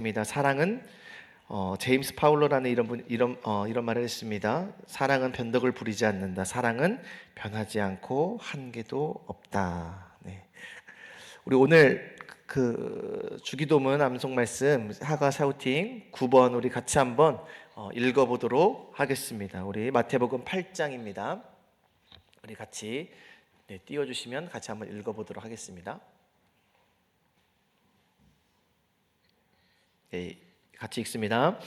입니다. 사랑은 제임스 파울로라는 이런 말을 했습니다. 사랑은 변덕을 부리지 않는다. 사랑은 변하지 않고 한계도 없다. 네. 우리 오늘 그 주기도문 암송 말씀 하가 샤우팅 9번 우리 같이 한번 읽어보도록 하겠습니다. 우리 마태복음 8장입니다. 우리 같이 띄워주시면 같이 한번 읽어보도록 하겠습니다. 네, 같이 읽습니다.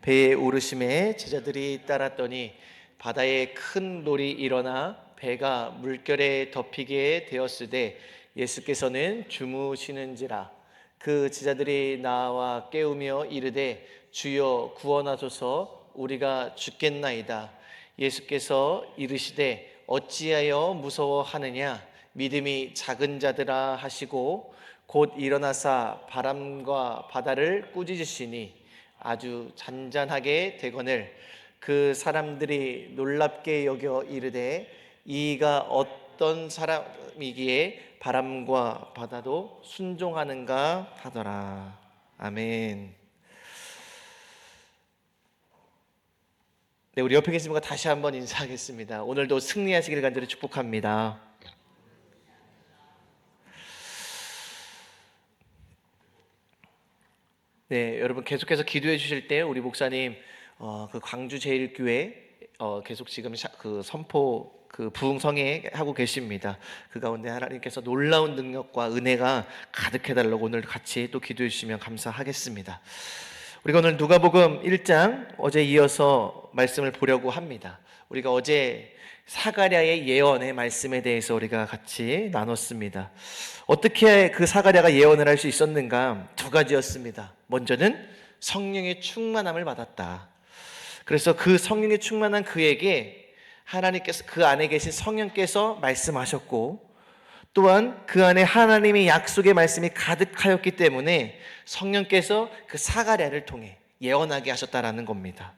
배에 오르심에 제자들이 따랐더니 바다에 큰 놀이 일어나 배가 물결에 덮이게 되었으되 예수께서는 주무시는지라. 그 제자들이 나와 깨우며 이르되 주여 구원하소서, 우리가 죽겠나이다. 예수께서 이르시되 어찌하여 무서워하느냐, 믿음이 작은 자들아 하시고 곧 일어나사 바람과 바다를 꾸짖으시니 아주 잔잔하게 되거늘 그 사람들이 놀랍게 여겨 이르되 이가 어떤 사람이기에 바람과 바다도 순종하는가 하더라. 아멘. 네, 우리 옆에 계신 분과 다시 한번 인사하겠습니다. 오늘도 승리하시길 간절히 축복합니다. 네, 여러분 계속해서 기도해 주실 때 우리 목사님 그 광주 제일교회 계속 지금 그 선포 그 부흥성에 하고 계십니다. 그 가운데 하나님께서 놀라운 능력과 은혜가 가득해 달라고 오늘 같이 또 기도해 주시면 감사하겠습니다. 우리가 오늘 누가복음 1장 어제 이어서 말씀을 보려고 합니다. 우리가 어제 사가랴의 예언의 말씀에 대해서 우리가 같이 나눴습니다. 어떻게 그 사가랴가 예언을 할 수 있었는가? 두 가지였습니다. 먼저는 성령의 충만함을 받았다. 그래서 그 성령의 충만한 그에게 하나님께서 그 안에 계신 성령께서 말씀하셨고, 또한 그 안에 하나님의 약속의 말씀이 가득하였기 때문에 성령께서 그 사가랴를 통해 예언하게 하셨다라는 겁니다.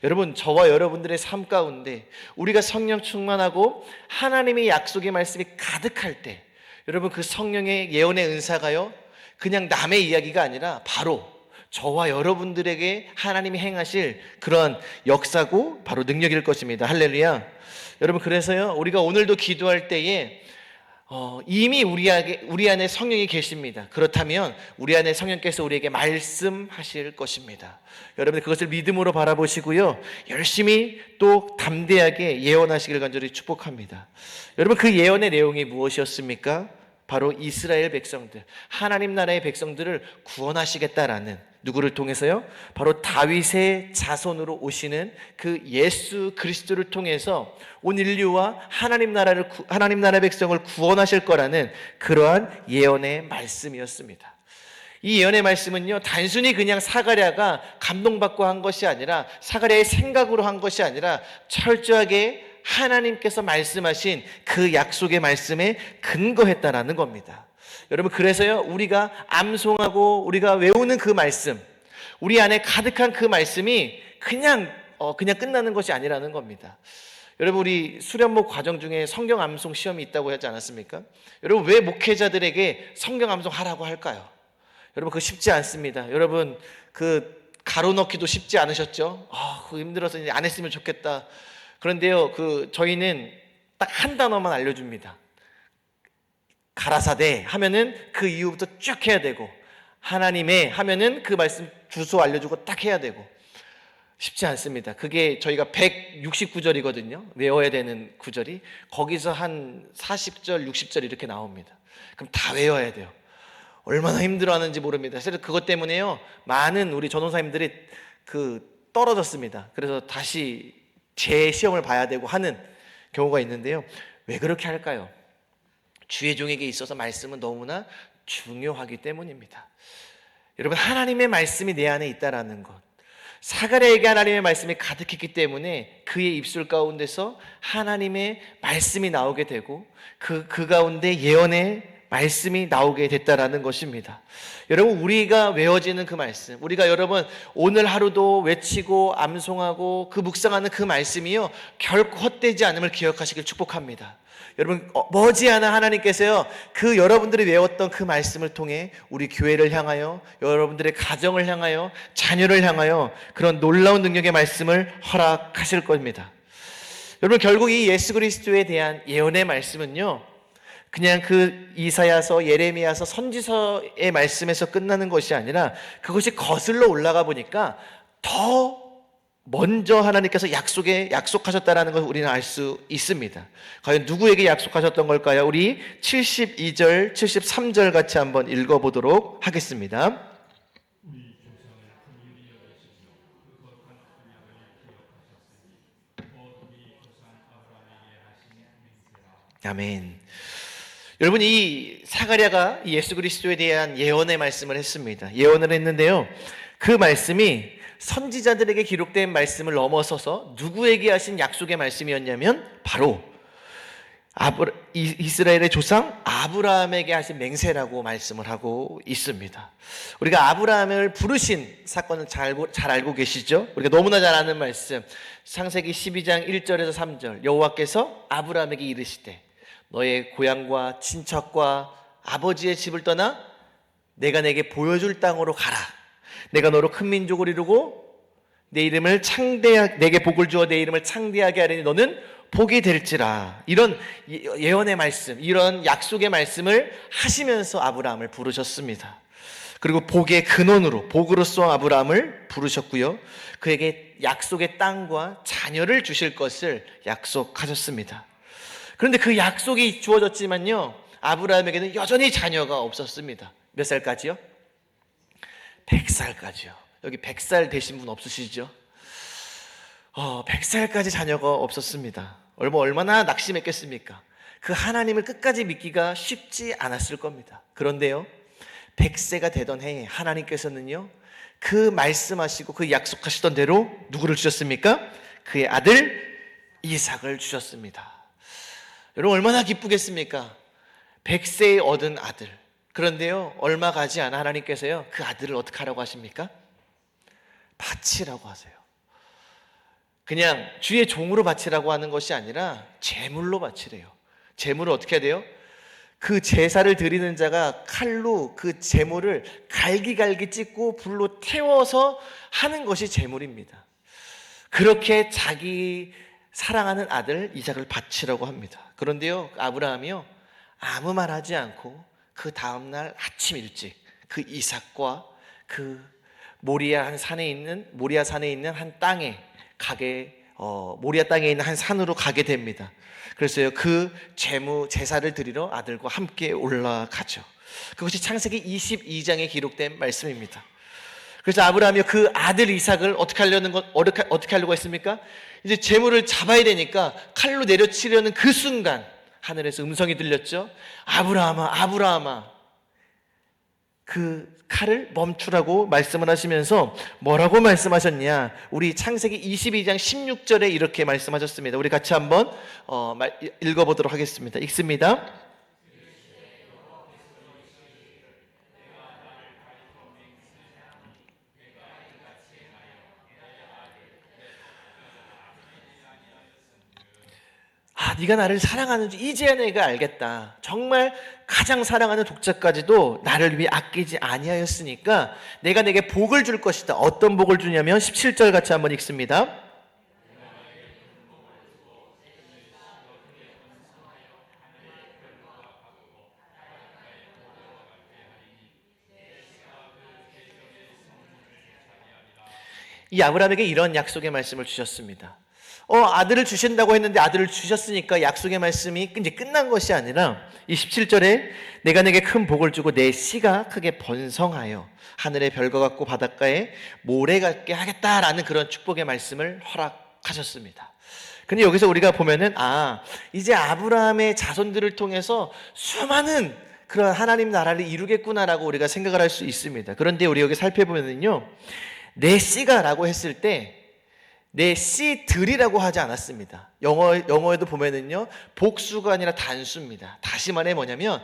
여러분, 저와 여러분들의 삶 가운데 우리가 성령 충만하고 하나님의 약속의 말씀이 가득할 때, 여러분 그 성령의 예언의 은사가요 그냥 남의 이야기가 아니라 바로 저와 여러분들에게 하나님이 행하실 그런 역사고 바로 능력일 것입니다. 할렐루야. 여러분, 그래서요 우리가 오늘도 기도할 때에 이미 우리 안에 성령이 계십니다. 그렇다면 우리 안에 성령께서 우리에게 말씀하실 것입니다. 여러분 그것을 믿음으로 바라보시고요, 열심히 또 담대하게 예언하시길 간절히 축복합니다. 여러분, 그 예언의 내용이 무엇이었습니까? 바로 이스라엘 백성들, 하나님 나라의 백성들을 구원하시겠다라는, 누구를 통해서요? 바로 다윗의 자손으로 오시는 그 예수 그리스도를 통해서 온 인류와 하나님 나라 백성을 구원하실 거라는 그러한 예언의 말씀이었습니다. 이 예언의 말씀은요 단순히 그냥 사가랴가 감동받고 한 것이 아니라, 사가랴의 생각으로 한 것이 아니라 철저하게 하나님께서 말씀하신 그 약속의 말씀에 근거했다라는 겁니다. 여러분, 그래서요 우리가 암송하고 우리가 외우는 그 말씀, 우리 안에 가득한 그 말씀이 그냥 끝나는 것이 아니라는 겁니다. 여러분, 우리 수련목 과정 중에 성경 암송 시험이 있다고 하지 않았습니까? 여러분, 왜 목회자들에게 성경 암송하라고 할까요? 여러분, 그거 쉽지 않습니다. 여러분, 그 가로넣기도 쉽지 않으셨죠? 그거 힘들어서 이제 안 했으면 좋겠다. 그런데요, 저희는 딱 한 단어만 알려줍니다. 가라사대 하면은 그 이후부터 쭉 해야 되고, 하나님의 하면은 그 말씀 주소 알려주고 딱 해야 되고. 쉽지 않습니다. 그게 저희가 169절이거든요 외워야 되는 구절이. 거기서 한 40절 60절 이렇게 나옵니다. 그럼 다 외워야 돼요. 얼마나 힘들어하는지 모릅니다. 그래서 그것 때문에요 많은 우리 전도사님들이 떨어졌습니다. 그래서 다시 재시험을 봐야 되고 하는 경우가 있는데요. 왜 그렇게 할까요? 주의 종에게 있어서 말씀은 너무나 중요하기 때문입니다. 여러분, 하나님의 말씀이 내 안에 있다라는 것, 사가랴에게 하나님의 말씀이 가득했기 때문에 그의 입술 가운데서 하나님의 말씀이 나오게 되고 그 가운데 예언의 말씀이 나오게 됐다라는 것입니다. 여러분, 우리가 외워지는 그 말씀, 우리가 여러분 오늘 하루도 외치고 암송하고 그 묵상하는 그 말씀이요, 결코 헛되지 않음을 기억하시길 축복합니다. 여러분, 머지않아 하나님께서요, 그 여러분들이 외웠던 그 말씀을 통해 우리 교회를 향하여, 여러분들의 가정을 향하여, 자녀를 향하여 그런 놀라운 능력의 말씀을 허락하실 겁니다. 여러분, 결국 이 예수 그리스도에 대한 예언의 말씀은요, 그냥 그 이사야서, 예레미야서, 선지서의 말씀에서 끝나는 것이 아니라 그것이 거슬러 올라가 보니까 더 먼저 하나님께서 약속하셨다는 것을 우리는 알 수 있습니다. 과연 누구에게 약속하셨던 걸까요? 우리 72절, 73절 같이 한번 읽어보도록 하겠습니다. 아멘. 여러분, 이 사가랴가 예수 그리스도에 대한 예언의 말씀을 했습니다. 예언을 했는데요, 그 말씀이 선지자들에게 기록된 말씀을 넘어서서 누구에게 하신 약속의 말씀이었냐면 바로 이스라엘의 조상 아브라함에게 하신 맹세라고 말씀을 하고 있습니다. 우리가 아브라함을 부르신 사건을 잘 알고 계시죠? 우리가 너무나 잘 아는 말씀, 창세기 12장 1절에서 3절, 여호와께서 아브라함에게 이르시되 너의 고향과 친척과 아버지의 집을 떠나 내가 내게 보여줄 땅으로 가라. 내가 너로 큰 민족을 이루고 내게 복을 주어 내 이름을 창대하게 하리니 너는 복이 될지라. 이런 예언의 말씀, 이런 약속의 말씀을 하시면서 아브라함을 부르셨습니다. 그리고 복의 근원으로, 복으로서 아브라함을 부르셨고요, 그에게 약속의 땅과 자녀를 주실 것을 약속하셨습니다. 그런데 그 약속이 주어졌지만요, 아브라함에게는 여전히 자녀가 없었습니다. 몇 살까지요? 100살까지요. 여기 100살 되신 분 없으시죠? 100살까지 자녀가 없었습니다. 얼마나 낙심했겠습니까? 그 하나님을 끝까지 믿기가 쉽지 않았을 겁니다. 그런데요, 100세가 되던 해에 하나님께서는요, 그 말씀하시고 그 약속하시던 대로 누구를 주셨습니까? 그의 아들 이삭을 주셨습니다. 여러분, 얼마나 기쁘겠습니까? 100세에 얻은 아들. 그런데요, 얼마 가지 않아 하나님께서요, 그 아들을 어떻게 하라고 하십니까? 바치라고 하세요. 그냥 주의 종으로 바치라고 하는 것이 아니라 제물로 바치래요. 제물을 어떻게 해야 돼요? 그 제사를 드리는 자가 칼로 그 제물을 갈기갈기 찢고 불로 태워서 하는 것이 제물입니다. 그렇게 자기 사랑하는 아들 이삭을 바치라고 합니다. 그런데요, 아브라함이요, 아무 말 하지 않고 그 다음날 아침 일찍 그 이삭과 그 모리아 산에 있는 한 땅에 모리아 땅에 있는 한 산으로 가게 됩니다. 그래서요, 그 제사를 드리러 아들과 함께 올라가죠. 그것이 창세기 22장에 기록된 말씀입니다. 그래서 아브라함이 그 아들 이삭을 어떻게 하려고 했습니까? 이제 제물을 잡아야 되니까 칼로 내려치려는 그 순간 하늘에서 음성이 들렸죠. 아브라함아, 아브라함아. 그 칼을 멈추라고 말씀을 하시면서 뭐라고 말씀하셨냐? 우리 창세기 22장 16절에 이렇게 말씀하셨습니다. 우리 같이 한번 읽어보도록 하겠습니다. 읽습니다. 네가 나를 사랑하는 줄 이제야 내가 알겠다. 정말 가장 사랑하는 독자까지도 나를 위해 아끼지 아니하였으니까 내가 내게 복을 줄 것이다. 어떤 복을 주냐면 17절 같이 한번 읽습니다. 이 아브라함에게 이런 약속의 말씀을 주셨습니다. 아들을 주신다고 했는데 아들을 주셨으니까 약속의 말씀이 이제 끝난 것이 아니라 이 17절에 내가 내게 큰 복을 주고 내 씨가 크게 번성하여 하늘의 별과 같고 바닷가에 모래 같게 하겠다라는 그런 축복의 말씀을 허락하셨습니다. 근데 여기서 우리가 보면은 이제 아브라함의 자손들을 통해서 수많은 그런 하나님 나라를 이루겠구나라고 우리가 생각을 할 수 있습니다. 그런데 우리 여기 살펴보면은요, 내 씨가라고 했을 때 내 씨들이라고 하지 않았습니다. 영어에도 보면은요, 복수가 아니라 단수입니다. 다시 말해 뭐냐면,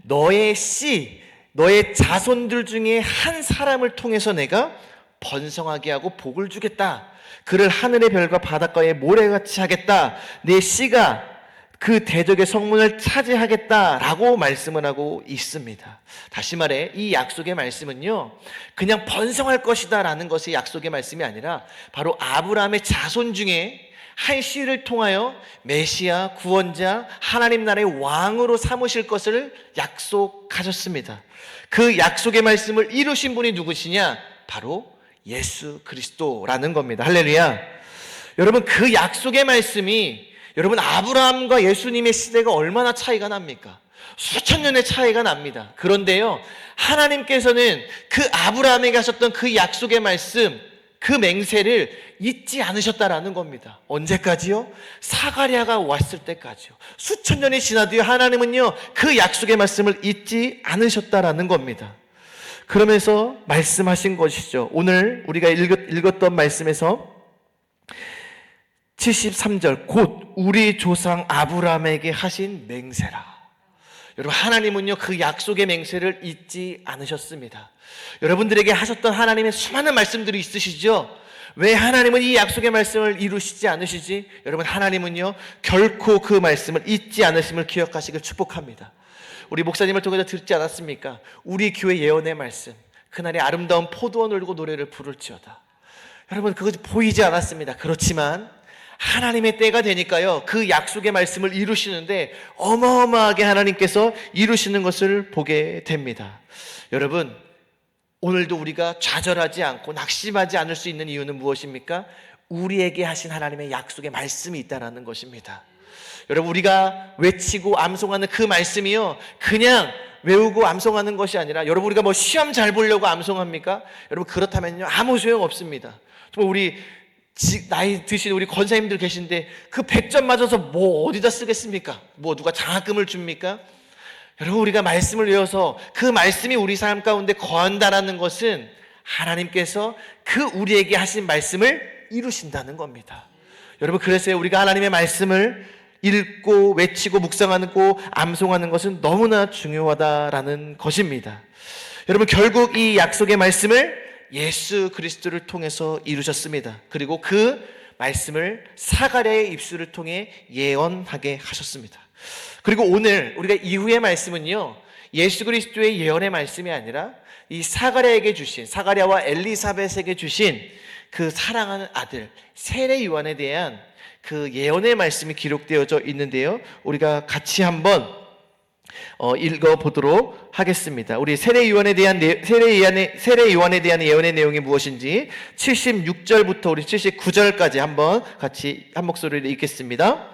너의 씨, 너의 자손들 중에 한 사람을 통해서 내가 번성하게 하고 복을 주겠다. 그를 하늘의 별과 바닷가의 모래같이 하겠다. 내 씨가 그 대적의 성문을 차지하겠다라고 말씀을 하고 있습니다. 다시 말해 이 약속의 말씀은요, 그냥 번성할 것이다 라는 것이 약속의 말씀이 아니라 바로 아브라함의 자손 중에 한 씨를 통하여 메시아, 구원자, 하나님 나라의 왕으로 삼으실 것을 약속하셨습니다. 그 약속의 말씀을 이루신 분이 누구시냐? 바로 예수 그리스도라는 겁니다. 할렐루야. 여러분, 그 약속의 말씀이, 여러분, 아브라함과 예수님의 시대가 얼마나 차이가 납니까? 수천 년의 차이가 납니다. 그런데요, 하나님께서는 그 아브라함에게 하셨던 그 약속의 말씀, 그 맹세를 잊지 않으셨다라는 겁니다. 언제까지요? 사가랴가 왔을 때까지요. 수천 년이 지나도요, 하나님은요, 그 약속의 말씀을 잊지 않으셨다라는 겁니다. 그러면서 말씀하신 것이죠. 오늘 우리가 읽었던 말씀에서 73절, 곧 우리 조상 아브라함에게 하신 맹세라. 여러분, 하나님은요, 그 약속의 맹세를 잊지 않으셨습니다. 여러분들에게 하셨던 하나님의 수많은 말씀들이 있으시죠? 왜 하나님은 이 약속의 말씀을 이루시지 않으시지? 여러분, 하나님은요, 결코 그 말씀을 잊지 않으심을 기억하시길 축복합니다. 우리 목사님을 통해서 듣지 않았습니까? 우리 교회 예언의 말씀, 그날의 아름다운 포도원을 두고 노래를 부를지어다. 여러분, 그것이 보이지 않았습니다. 그렇지만 하나님의 때가 되니까요, 그 약속의 말씀을 이루시는데 어마어마하게 하나님께서 이루시는 것을 보게 됩니다. 여러분, 오늘도 우리가 좌절하지 않고 낙심하지 않을 수 있는 이유는 무엇입니까? 우리에게 하신 하나님의 약속의 말씀이 있다는 것입니다. 여러분, 우리가 외치고 암송하는 그 말씀이요, 그냥 외우고 암송하는 것이 아니라, 여러분, 우리가 뭐 시험 잘 보려고 암송합니까? 여러분, 그렇다면요, 아무 소용 없습니다. 정말 우리 나이 드신 우리 권사님들 계신데 그 100점 맞아서 뭐 어디다 쓰겠습니까? 뭐 누가 장학금을 줍니까? 여러분, 우리가 말씀을 외워서 그 말씀이 우리 삶 가운데 거한다라는 것은 하나님께서 그 우리에게 하신 말씀을 이루신다는 겁니다. 여러분, 그래서 우리가 하나님의 말씀을 읽고 외치고 묵상하고 암송하는 것은 너무나 중요하다라는 것입니다. 여러분, 결국 이 약속의 말씀을 예수 그리스도를 통해서 이루셨습니다. 그리고 그 말씀을 사가랴의 입술을 통해 예언하게 하셨습니다. 그리고 오늘 우리가 이후의 말씀은요, 예수 그리스도의 예언의 말씀이 아니라 이 사가랴에게 주신, 사가랴와 엘리사벳에게 주신 그 사랑하는 아들 세례 요한에 대한 그 예언의 말씀이 기록되어져 있는데요, 우리가 같이 한번 읽어보도록 하겠습니다. 우리 세례 요한에 대한 예언의 내용이 무엇인지 76절부터 우리 79절까지 한번 같이 한 목소리로 읽겠습니다.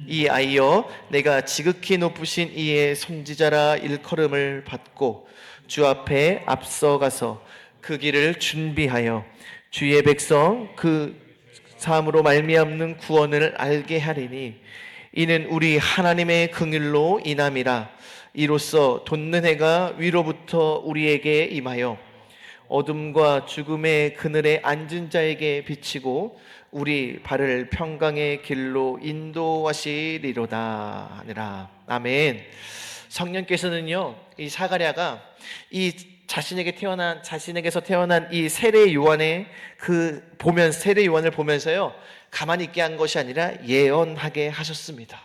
이 아이여, 내가 지극히 높으신 이의 손지자라 일컬음을 받고 주 앞에 앞서가서 그 길을 준비하여 주의 백성 그 사함으로 말미암는 구원을 알게 하리니 이는 우리 하나님의 긍휼로 인함이라. 이로써 돋는 해가 위로부터 우리에게 임하여 어둠과 죽음의 그늘에 앉은 자에게 비치고 우리 발을 평강의 길로 인도하시리로다 하니라. 아멘. 성령께서는요, 이 사가랴가 이 자신에게서 태어난 이 세례 요한의 세례 요한을 보면서요, 가만히 있게 한 것이 아니라 예언하게 하셨습니다.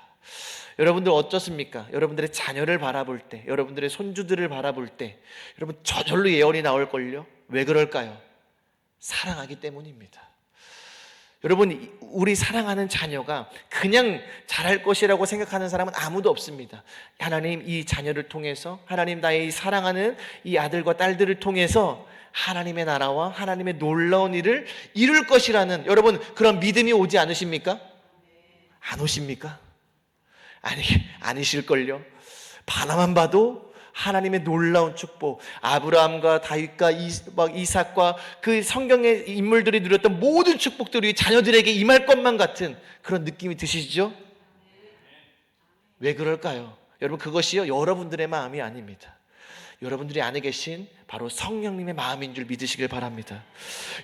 여러분들 어떻습니까? 여러분들의 자녀를 바라볼 때, 여러분들의 손주들을 바라볼 때, 여러분 저절로 예언이 나올걸요? 왜 그럴까요? 사랑하기 때문입니다. 여러분, 우리 사랑하는 자녀가 그냥 잘할 것이라고 생각하는 사람은 아무도 없습니다. 하나님, 이 자녀를 통해서, 하나님, 나의 사랑하는 이 아들과 딸들을 통해서 하나님의 나라와 하나님의 놀라운 일을 이룰 것이라는, 여러분, 그런 믿음이 오지 않으십니까? 안 오십니까? 아니실걸요. 바나만 봐도 하나님의 놀라운 축복, 아브라함과 다윗과 이삭과 그 성경의 인물들이 누렸던 모든 축복들이 자녀들에게 임할 것만 같은 그런 느낌이 드시죠? 왜 그럴까요? 여러분, 그것이요, 여러분들의 마음이 아닙니다. 여러분들이 안에 계신 바로 성령님의 마음인 줄 믿으시길 바랍니다.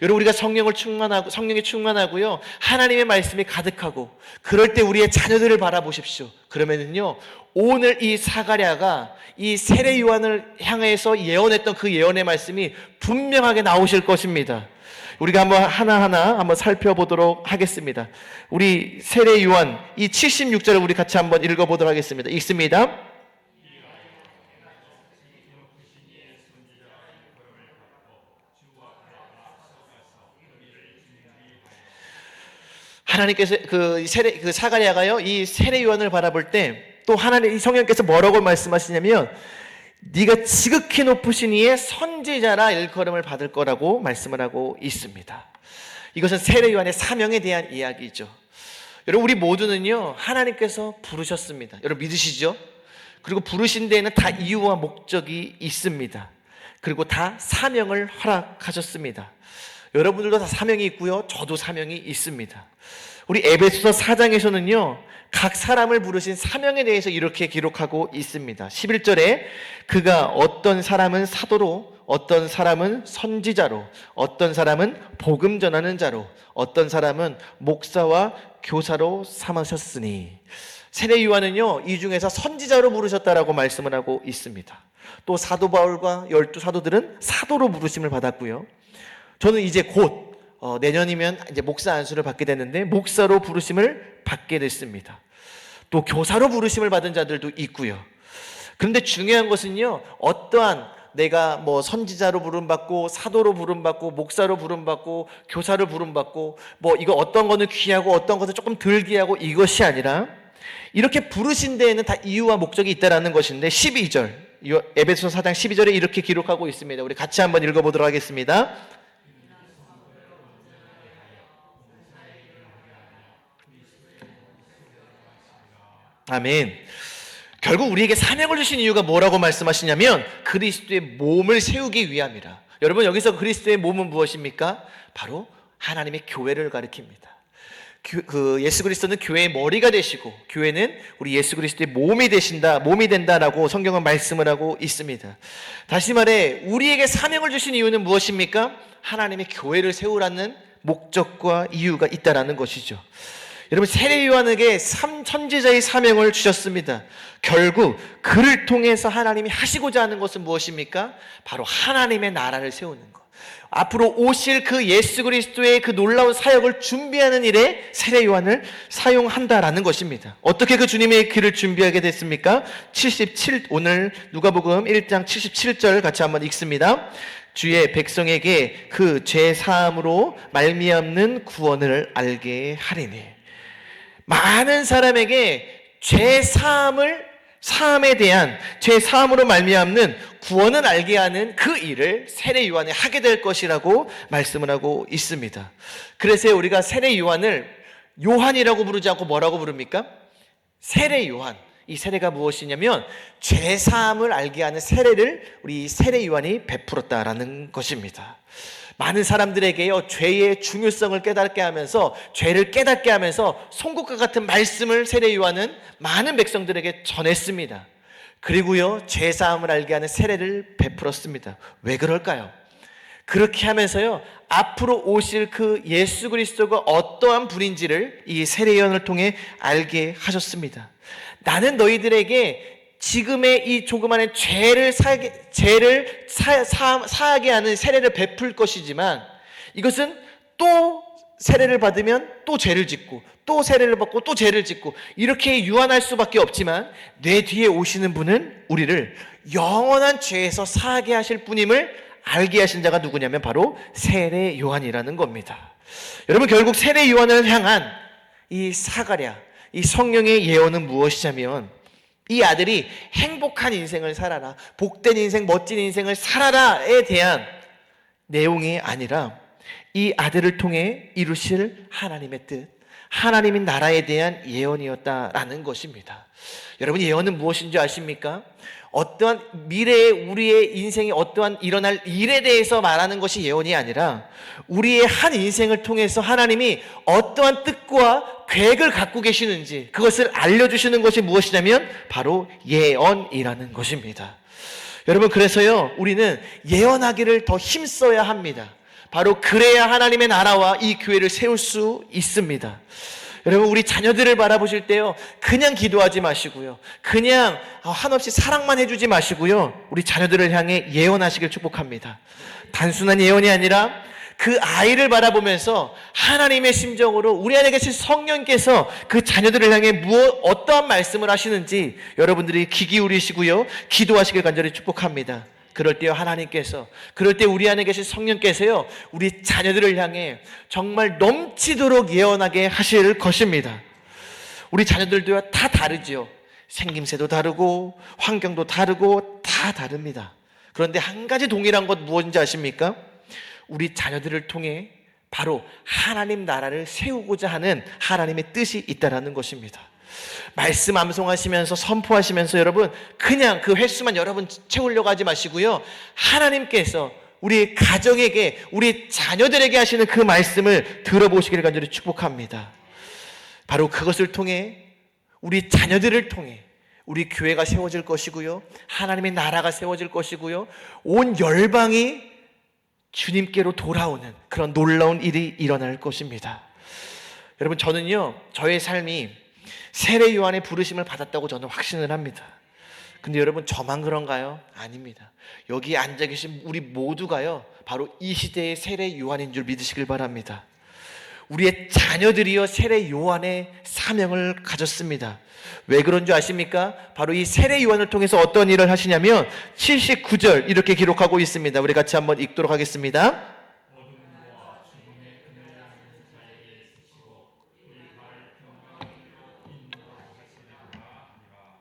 여러분, 우리가 성령이 충만하고요, 하나님의 말씀이 가득하고, 그럴 때 우리의 자녀들을 바라보십시오. 그러면은요, 오늘 이 사가랴가 이 세례 요한을 향해서 예언했던 그 예언의 말씀이 분명하게 나오실 것입니다. 우리가 한번 하나하나 한번 살펴보도록 하겠습니다. 우리 세례 요한 이 76절을 우리 같이 한번 읽어보도록 하겠습니다. 읽습니다. 하나님께서 그 사가랴가요, 이 세례 요한을 바라볼 때 또 하나님, 이 성령께서 뭐라고 말씀하시냐면, 네가 지극히 높으신 이의 선지자라 일컬음을 받을 거라고 말씀을 하고 있습니다. 이것은 세례 요한의 사명에 대한 이야기죠. 여러분, 우리 모두는요, 하나님께서 부르셨습니다. 여러분 믿으시죠? 그리고 부르신 데에는 다 이유와 목적이 있습니다. 그리고 다 사명을 허락하셨습니다. 여러분들도 다 사명이 있고요, 저도 사명이 있습니다. 우리 에베소서 4장에서는요, 각 사람을 부르신 사명에 대해서 이렇게 기록하고 있습니다. 11절에 그가 어떤 사람은 사도로, 어떤 사람은 선지자로, 어떤 사람은 복음 전하는 자로, 어떤 사람은 목사와 교사로 삼으셨으니, 세례 요한은요, 이 중에서 선지자로 부르셨다라고 말씀을 하고 있습니다. 또 사도 바울과 12사도들은 사도로 부르심을 받았고요, 저는 이제 곧 내년이면 이제 목사 안수를 받게 되는데 목사로 부르심을 받게 됐습니다. 또 교사로 부르심을 받은 자들도 있고요. 그런데 중요한 것은요, 어떠한 내가 뭐 선지자로 부름받고 사도로 부름받고 목사로 부름받고 교사로 부름받고 뭐 이거 어떤 거는 귀하고 어떤 것은 조금 덜 귀하고 이것이 아니라, 이렇게 부르신 데에는 다 이유와 목적이 있다라는 것인데, 12절 에베소서 4장 12절에 이렇게 기록하고 있습니다. 우리 같이 한번 읽어보도록 하겠습니다. 아멘. 결국 우리에게 사명을 주신 이유가 뭐라고 말씀하시냐면, 그리스도의 몸을 세우기 위함이라. 여러분, 여기서 그리스도의 몸은 무엇입니까? 바로 하나님의 교회를 가리킵니다. 예수 그리스도는 교회의 머리가 되시고, 교회는 우리 예수 그리스도의 몸이 된다라고 성경은 말씀을 하고 있습니다. 다시 말해, 우리에게 사명을 주신 이유는 무엇입니까? 하나님의 교회를 세우라는 목적과 이유가 있다라는 것이죠. 여러분, 세례 요한에게 선지자의 사명을 주셨습니다. 결국 그를 통해서 하나님이 하시고자 하는 것은 무엇입니까? 바로 하나님의 나라를 세우는 것. 앞으로 오실 그 예수 그리스도의 그 놀라운 사역을 준비하는 일에 세례 요한을 사용한다라는 것입니다. 어떻게 그 주님의 길을 준비하게 됐습니까? 오늘 누가복음 1장 77절 같이 한번 읽습니다. 주의 백성에게 그 죄 사함으로 말미암는 구원을 알게 하리니. 많은 사람에게 죄 사함에 대한 죄 사함으로 말미암는 구원을 알게 하는 그 일을 세례 요한이 하게 될 것이라고 말씀을 하고 있습니다. 그래서 우리가 세례 요한을 요한이라고 부르지 않고 뭐라고 부릅니까? 세례 요한. 이 세례가 무엇이냐면 죄 사함을 알게 하는 세례를 우리 세례 요한이 베풀었다라는 것입니다. 많은 사람들에게요, 죄의 중요성을 깨닫게 하면서, 죄를 깨닫게 하면서 송곳과 같은 말씀을 세례 요한은 많은 백성들에게 전했습니다. 그리고요, 죄 사함을 알게 하는 세례를 베풀었습니다. 왜 그럴까요? 그렇게 하면서요, 앞으로 오실 그 예수 그리스도가 어떠한 분인지를 이 세례 요한을 통해 알게 하셨습니다. 나는 너희들에게 지금의 이 조그마한 죄를 사하게 하는 세례를 베풀 것이지만, 이것은 또 세례를 받으면 또 죄를 짓고, 또 세례를 받고 또 죄를 짓고, 이렇게 유한할 수밖에 없지만, 내 뒤에 오시는 분은 우리를 영원한 죄에서 사하게 하실 분임을 알게 하신 자가 누구냐면 바로 세례 요한이라는 겁니다. 여러분, 결국 세례 요한을 향한 이 사가랴, 이 성령의 예언은 무엇이냐면, 이 아들이 행복한 인생을 살아라, 복된 인생, 멋진 인생을 살아라에 대한 내용이 아니라, 이 아들을 통해 이루실 하나님의 뜻, 하나님의 나라에 대한 예언이었다라는 것입니다. 여러분, 예언은 무엇인지 아십니까? 어떠한 미래의 우리의 인생이 어떠한 일어날 일에 대해서 말하는 것이 예언이 아니라, 우리의 한 인생을 통해서 하나님이 어떠한 뜻과 계획을 갖고 계시는지 그것을 알려주시는 것이 무엇이냐면 바로 예언이라는 것입니다. 여러분, 그래서요, 우리는 예언하기를 더 힘써야 합니다. 바로 그래야 하나님의 나라와 이 교회를 세울 수 있습니다. 여러분, 우리 자녀들을 바라보실 때요, 그냥 기도하지 마시고요, 그냥 한없이 사랑만 해주지 마시고요, 우리 자녀들을 향해 예언하시길 축복합니다. 단순한 예언이 아니라 그 아이를 바라보면서 하나님의 심정으로 우리 안에 계신 성령께서 그 자녀들을 향해 어떠한 말씀을 하시는지 여러분들이 귀 기울이시고요, 기도하시길 간절히 축복합니다. 그럴 때요, 하나님께서, 그럴 때 우리 안에 계신 성령께서요, 우리 자녀들을 향해 정말 넘치도록 예언하게 하실 것입니다. 우리 자녀들도요, 다 다르지요. 생김새도 다르고 환경도 다르고 다 다릅니다. 그런데 한 가지 동일한 것 무엇인지 아십니까? 우리 자녀들을 통해 바로 하나님 나라를 세우고자 하는 하나님의 뜻이 있다는 것입니다. 말씀 암송하시면서 선포하시면서 여러분, 그냥 그 횟수만 여러분 채우려고 하지 마시고요, 하나님께서 우리 가정에게, 우리 자녀들에게 하시는 그 말씀을 들어보시기를 간절히 축복합니다. 바로 그것을 통해, 우리 자녀들을 통해 우리 교회가 세워질 것이고요, 하나님의 나라가 세워질 것이고요, 온 열방이 주님께로 돌아오는 그런 놀라운 일이 일어날 것입니다. 여러분, 저는요, 저의 삶이 세례 요한의 부르심을 받았다고 저는 확신을 합니다. 근데 여러분, 저만 그런가요? 아닙니다. 여기 앉아 계신 우리 모두가요, 바로 이 시대의 세례 요한인 줄 믿으시길 바랍니다. 우리의 자녀들이요, 세례 요한의 사명을 가졌습니다. 왜 그런 줄 아십니까? 바로 이 세례 요한을 통해서 어떤 일을 하시냐면 79절 이렇게 기록하고 있습니다. 우리 같이 한번 읽도록 하겠습니다.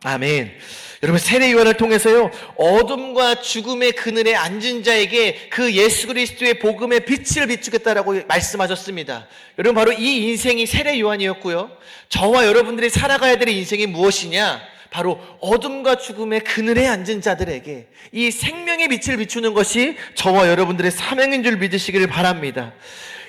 아멘. 여러분, 세례 요한을 통해서요, 어둠과 죽음의 그늘에 앉은 자에게 그 예수 그리스도의 복음의 빛을 비추겠다라고 말씀하셨습니다. 여러분, 바로 이 인생이 세례 요한이었고요, 저와 여러분들이 살아가야 될 인생이 무엇이냐? 바로 어둠과 죽음의 그늘에 앉은 자들에게 이 생명의 빛을 비추는 것이 저와 여러분들의 사명인 줄 믿으시기를 바랍니다.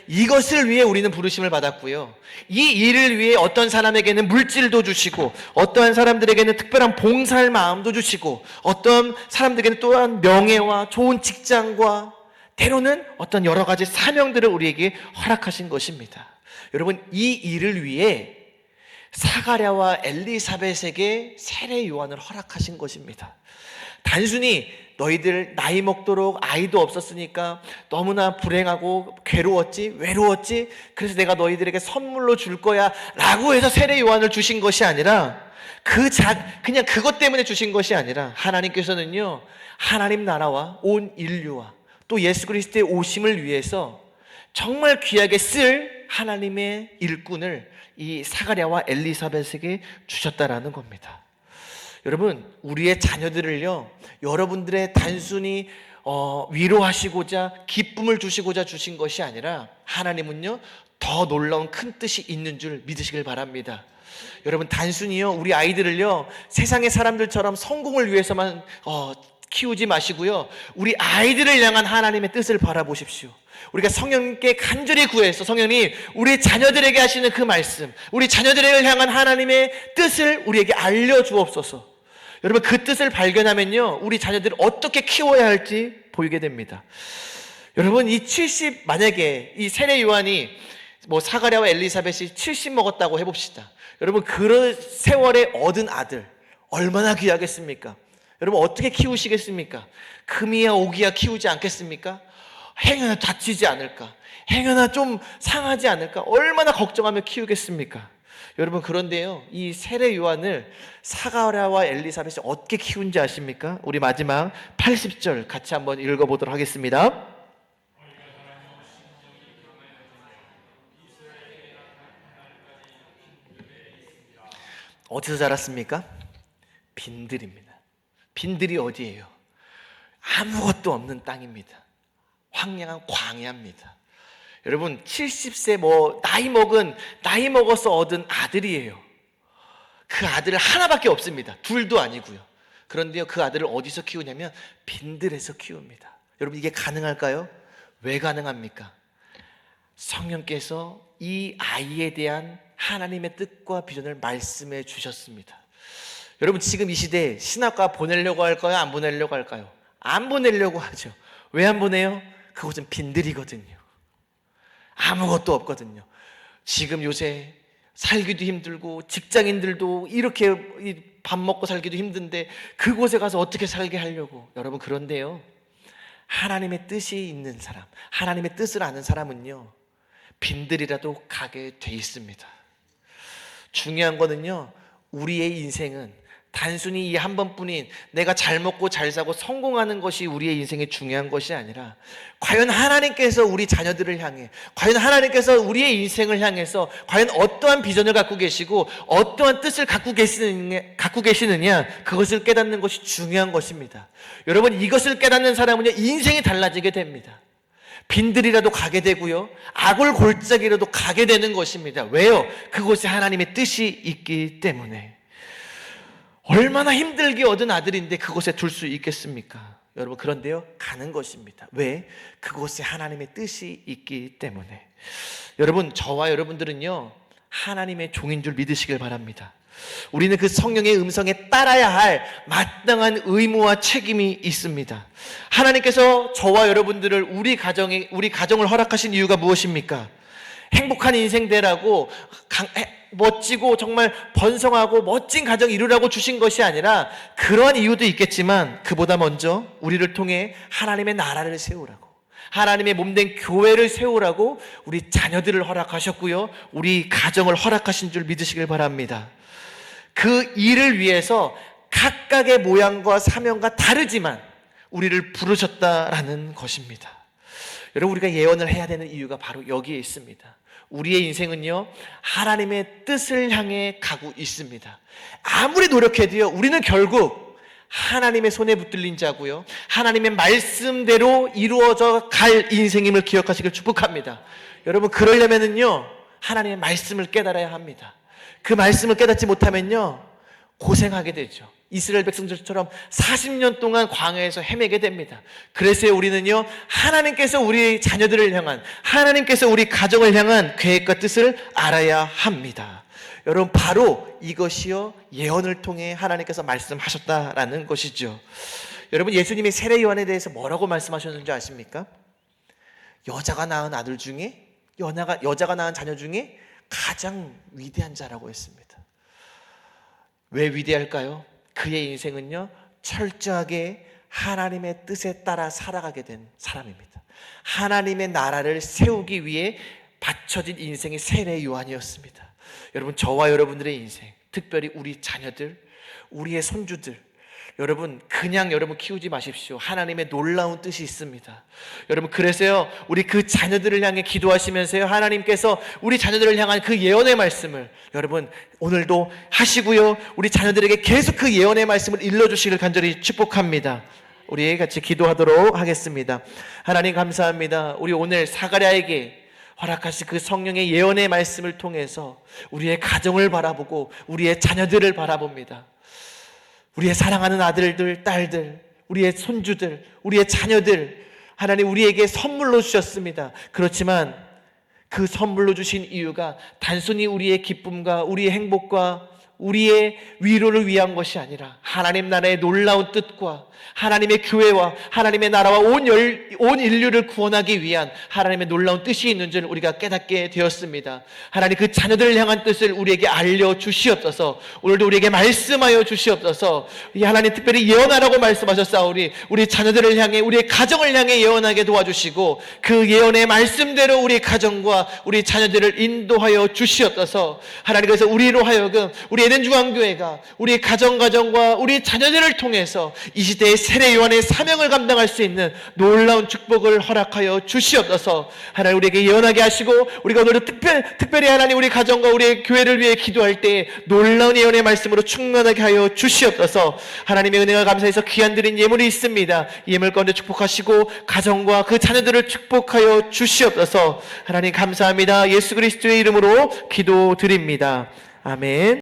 이것을 위해 우리는 부르심을 받았고요, 이 일을 위해 어떤 사람에게는 물질도 주시고, 어떠한 사람들에게는 특별한 봉사할 마음도 주시고, 어떤 사람들에게는 또한 명예와 좋은 직장과 때로는 어떤 여러 가지 사명들을 우리에게 허락하신 것입니다. 여러분, 이 일을 위해 사가랴와 엘리사벳에게 세례 요한을 허락하신 것입니다. 단순히 너희들 나이 먹도록 아이도 없었으니까 너무나 불행하고 괴로웠지, 외로웠지, 그래서 내가 너희들에게 선물로 줄 거야 라고 해서 세례 요한을 주신 것이 아니라, 그냥 그것 때문에 주신 것이 아니라, 하나님께서는요, 하나님 나라와 온 인류와 또 예수 그리스도의 오심을 위해서 정말 귀하게 쓸 하나님의 일꾼을 이 사가랴와 엘리사벳에게 주셨다라는 겁니다. 여러분, 우리의 자녀들을요, 여러분들의 단순히 위로하시고자, 기쁨을 주시고자 주신 것이 아니라, 하나님은요, 더 놀라운 큰 뜻이 있는 줄 믿으시길 바랍니다. 여러분, 단순히요, 우리 아이들을요, 세상의 사람들처럼 성공을 위해서만 키우지 마시고요, 우리 아이들을 향한 하나님의 뜻을 바라보십시오. 우리가 성령님께 간절히 구해서, 성령님, 우리 자녀들에게 하시는 그 말씀, 우리 자녀들을 향한 하나님의 뜻을 우리에게 알려주옵소서. 여러분, 그 뜻을 발견하면요, 우리 자녀들을 어떻게 키워야 할지 보이게 됩니다. 여러분, 만약에 이 세례 요한이 사가랴와 엘리사벳이 70 먹었다고 해봅시다. 여러분, 그 세월에 얻은 아들 얼마나 귀하겠습니까? 여러분, 어떻게 키우시겠습니까? 금이야 오기야 키우지 않겠습니까? 행여나 다치지 않을까? 행여나 좀 상하지 않을까? 얼마나 걱정하며 키우겠습니까? 여러분, 그런데요, 이 세례 요한을 사가랴와 엘리사벳이 어떻게 키운지 아십니까? 우리 마지막 80절 같이 한번 읽어보도록 하겠습니다. 어디서 자랐습니까? 빈들입니다. 빈들이 어디예요? 아무것도 없는 땅입니다. 황량한 광야입니다. 여러분, 70세 나이 먹어서 얻은 아들이에요. 그 아들 하나밖에 없습니다. 둘도 아니고요. 그런데요, 그 아들을 어디서 키우냐면 빈들에서 키웁니다. 여러분, 이게 가능할까요? 왜 가능합니까? 성령께서 이 아이에 대한 하나님의 뜻과 비전을 말씀해 주셨습니다. 여러분, 지금 이 시대에 신학과 보내려고 할까요? 안 보내려고 할까요? 안 보내려고 하죠. 왜 안 보내요? 그곳은 빈들이거든요. 아무것도 없거든요. 지금 요새 살기도 힘들고 직장인들도 이렇게 밥 먹고 살기도 힘든데 그곳에 가서 어떻게 살게 하려고. 여러분, 그런데요, 하나님의 뜻이 있는 사람, 하나님의 뜻을 아는 사람은요, 빈들이라도 가게 돼 있습니다. 중요한 거는요, 우리의 인생은 단순히 이 한 번뿐인 내가 잘 먹고 잘 사고 성공하는 것이 우리의 인생의 중요한 것이 아니라, 과연 하나님께서 우리 자녀들을 향해, 과연 하나님께서 우리의 인생을 향해서 과연 어떠한 비전을 갖고 계시고 어떠한 뜻을 갖고 계시느냐, 그것을 깨닫는 것이 중요한 것입니다. 여러분, 이것을 깨닫는 사람은요, 인생이 달라지게 됩니다. 빈들이라도 가게 되고요, 아굴 골짜기라도 가게 되는 것입니다. 왜요? 그곳에 하나님의 뜻이 있기 때문에. 얼마나 힘들게 얻은 아들인데 그곳에 둘 수 있겠습니까? 여러분, 그런데요, 가는 것입니다. 왜? 그곳에 하나님의 뜻이 있기 때문에. 여러분, 저와 여러분들은요, 하나님의 종인 줄 믿으시길 바랍니다. 우리는 그 성령의 음성에 따라야 할 마땅한 의무와 책임이 있습니다. 하나님께서 저와 여러분들을 우리 가정을 허락하신 이유가 무엇입니까? 행복한 인생 되라고, 멋지고 정말 번성하고 멋진 가정 이루라고 주신 것이 아니라, 그러한 이유도 있겠지만 그보다 먼저 우리를 통해 하나님의 나라를 세우라고, 하나님의 몸된 교회를 세우라고 우리 자녀들을 허락하셨고요, 우리 가정을 허락하신 줄 믿으시길 바랍니다. 그 일을 위해서 각각의 모양과 사명과 다르지만 우리를 부르셨다라는 것입니다. 여러분, 우리가 예언을 해야 되는 이유가 바로 여기에 있습니다. 우리의 인생은요, 하나님의 뜻을 향해 가고 있습니다. 아무리 노력해도요, 우리는 결국 하나님의 손에 붙들린 자고요, 하나님의 말씀대로 이루어져 갈 인생임을 기억하시길 축복합니다. 여러분, 그러려면은요, 하나님의 말씀을 깨달아야 합니다. 그 말씀을 깨닫지 못하면요, 고생하게 되죠. 이스라엘 백성들처럼 40년 동안 광야에서 헤매게 됩니다. 그래서 우리는요, 하나님께서 우리 자녀들을 향한, 하나님께서 우리 가정을 향한 계획과 뜻을 알아야 합니다. 여러분, 바로 이것이요, 예언을 통해 하나님께서 말씀하셨다라는 것이죠. 여러분, 예수님이 세례 요한에 대해서 뭐라고 말씀하셨는지 아십니까? 여자가 낳은 아들 중에, 여자가 낳은 자녀 중에 가장 위대한 자라고 했습니다. 왜 위대할까요? 그의 인생은요, 철저하게 하나님의 뜻에 따라 살아가게 된 사람입니다. 하나님의 나라를 세우기 위해 바쳐진 인생이 세례 요한이었습니다. 여러분, 저와 여러분들의 인생, 특별히 우리 자녀들, 우리의 손주들, 여러분, 그냥 여러분 키우지 마십시오. 하나님의 놀라운 뜻이 있습니다. 여러분, 그래서요, 우리 그 자녀들을 향해 기도하시면서요, 하나님께서 우리 자녀들을 향한 그 예언의 말씀을 여러분 오늘도 하시고요, 우리 자녀들에게 계속 그 예언의 말씀을 일러주시길 간절히 축복합니다. 우리 같이 기도하도록 하겠습니다. 하나님, 감사합니다. 우리 오늘 사가랴에게 허락하신 그 성령의 예언의 말씀을 통해서 우리의 가정을 바라보고 우리의 자녀들을 바라봅니다. 우리의 사랑하는 아들들, 딸들, 우리의 손주들, 우리의 자녀들, 하나님 우리에게 선물로 주셨습니다. 그렇지만 그 선물로 주신 이유가 단순히 우리의 기쁨과 우리의 행복과 우리의 위로를 위한 것이 아니라 하나님 나라의 놀라운 뜻과 하나님의 교회와 하나님의 나라와 온 인류를 구원하기 위한 하나님의 놀라운 뜻이 있는 줄 우리가 깨닫게 되었습니다. 하나님, 그 자녀들을 향한 뜻을 우리에게 알려주시옵소서. 오늘도 우리에게 말씀하여 주시옵소서. 이 하나님, 특별히 예언하라고 말씀하셨사오니 우리 자녀들을 향해, 우리의 가정을 향해 예언하게 도와주시고 그 예언의 말씀대로 우리 가정과 우리 자녀들을 인도하여 주시옵소서. 하나님, 그래서 우리로 하여금, 우리 에덴중앙교회가 우리 가정과 우리 자녀들을 통해서 이 시대의 세례 요한의 사명을 감당할 수 있는 놀라운 축복을 허락하여 주시옵소서. 하나님, 우리에게 예언하게 하시고 우리가 오늘도 특별히 하나님 우리 가정과 우리 교회를 위해 기도할 때 놀라운 예언의 말씀으로 충만하게 하여 주시옵소서. 하나님의 은혜가 감사해서 귀한 드린 예물이 있습니다. 이 예물 가운데 축복하시고 가정과 그 자녀들을 축복하여 주시옵소서. 하나님, 감사합니다. 예수 그리스도의 이름으로 기도드립니다. 아멘.